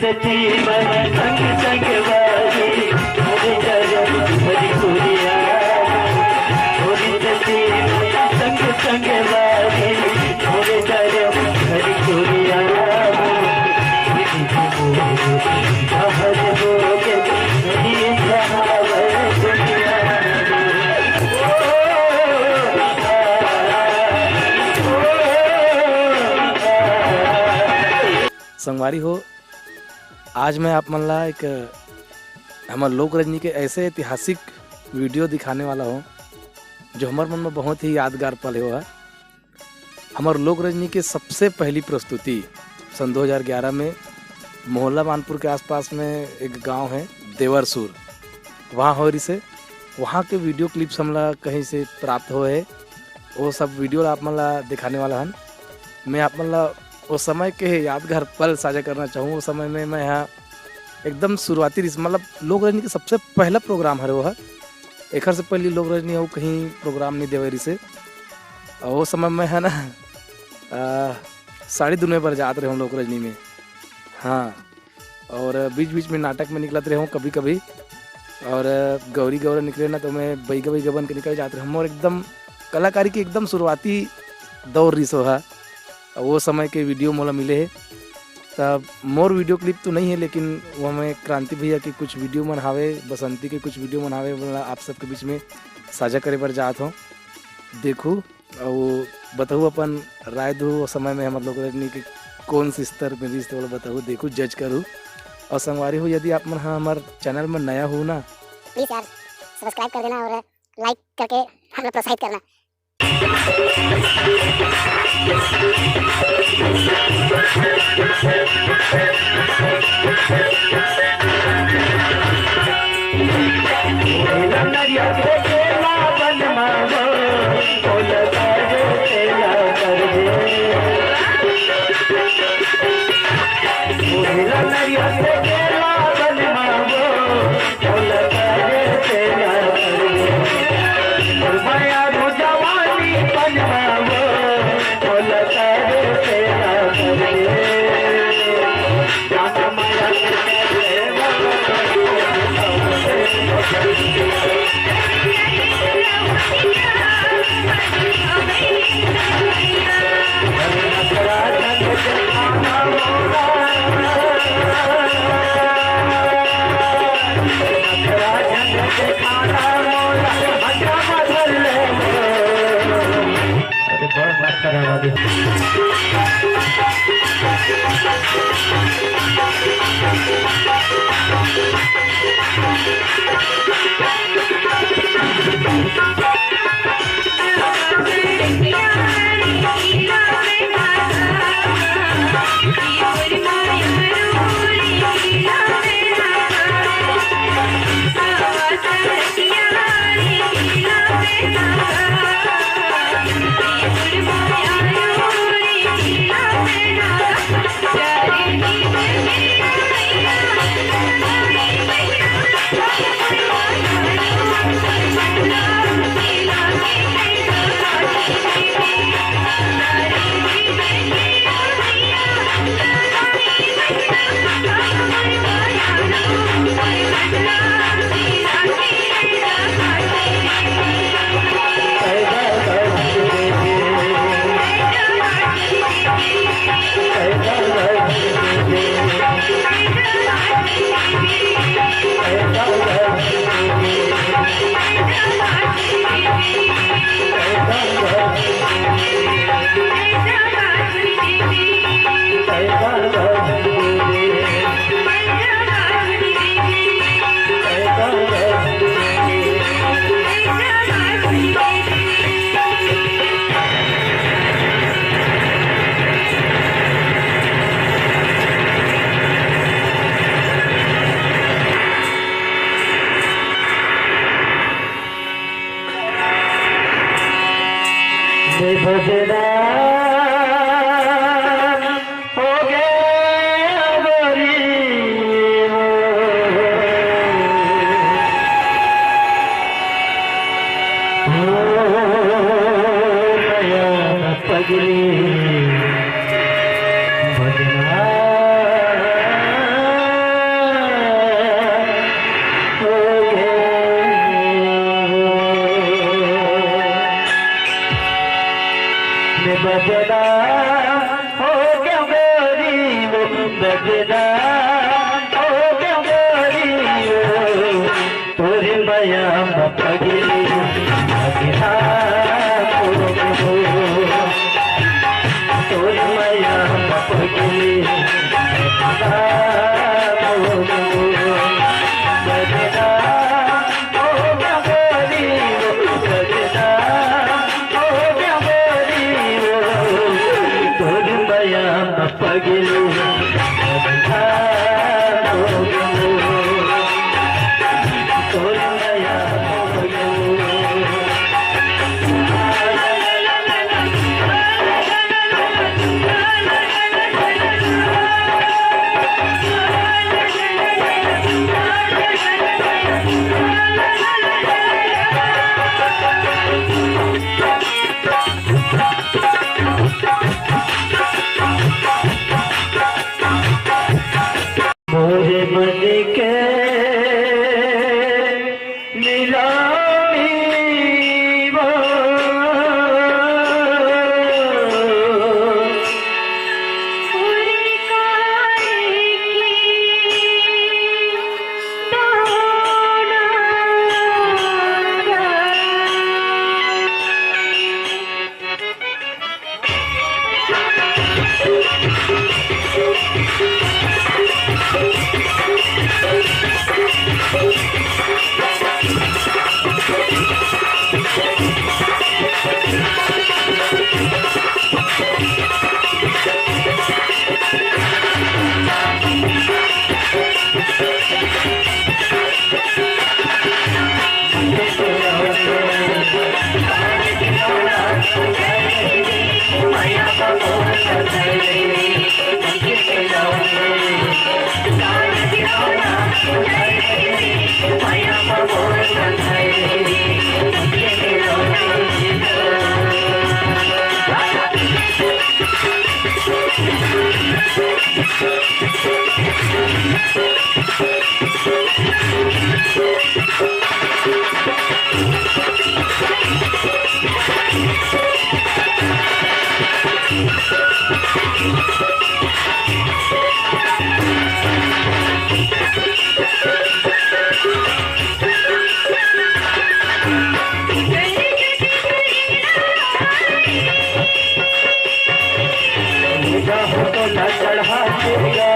जीवन संग संग वारी मोरे जरम हरि कुरिया मोरे जीवन संग संग वारी मोरे जरम हरि कुरिया हर लोग हरि जहावर दुनिया संगवारी हो। आज मैं आप मन ला एक हमार लोक रजनी के ऐसे ऐतिहासिक वीडियो दिखाने वाला हूँ जो हमारे मन में बहुत ही यादगार पल हुआ है। हमार लोक रजनी के सबसे पहली प्रस्तुति सन 2011 में मोहल्ला मानपुर के आसपास में एक गांव है देवरसुर, वहाँ हो रही से वहाँ के वीडियो क्लिप्स हमला कहीं से प्राप्त हुए है। वो सब वीडियो आप मन ला दिखाने वाला हन। मैं आप मन ला उस समय के यादगार पल साझा करना चाहूँ। उस समय में मैं यहाँ एकदम शुरुआती मतलब लोक रजनी के सबसे पहला प्रोग्राम है वो है। एक से पहले लोक रजनी हो कहीं प्रोग्राम नहीं देवे रही से। और वो समय में है ना साड़ी दुनिया पर जाते रहे हूँ लोक रजनी में। हाँ, और बीच बीच में नाटक में निकलते रहे हूँ कभी कभी। और गौरी गौरा निकले ना तो मैं बैगा बैगा बन के निकल जाते रहे हम। और एकदम कलाकारी की एकदम शुरुआती दौर रही सो है। वो समय के वीडियो मोला मिले है। तब मोर वीडियो क्लिप तो नहीं है, लेकिन वो हमें क्रांति भैया के कुछ वीडियो मनावे, बसंती के कुछ वीडियो मनावे वाला आप सबके बीच में साझा करे पर जात हूँ। देखूँ और बताऊँ अपन राय दो। उस समय में हमारे लोग रजनी के कौन सी स्तर में रिश्ते वाला बताऊँ, देखूँ जज करूँ। और संगवारी हो, यदि आप मन हमारे चैनल में नया हो ना, प्लीज़ यार सब्सक्राइब कर देना और लाइक करके हमें प्रोत्साहित करना। सजदा ओ गंगोरियो तोरे माया पगली सजदा ओ तोरे माया पगली सजदा ओ सजदा ओ गंगोरियो सजदा ओ गंगोरियो तोरे माया पगली सजदा ओ तोरे माया पगली मोरे मन के नीलामी वो निगाहों को न चढ़ा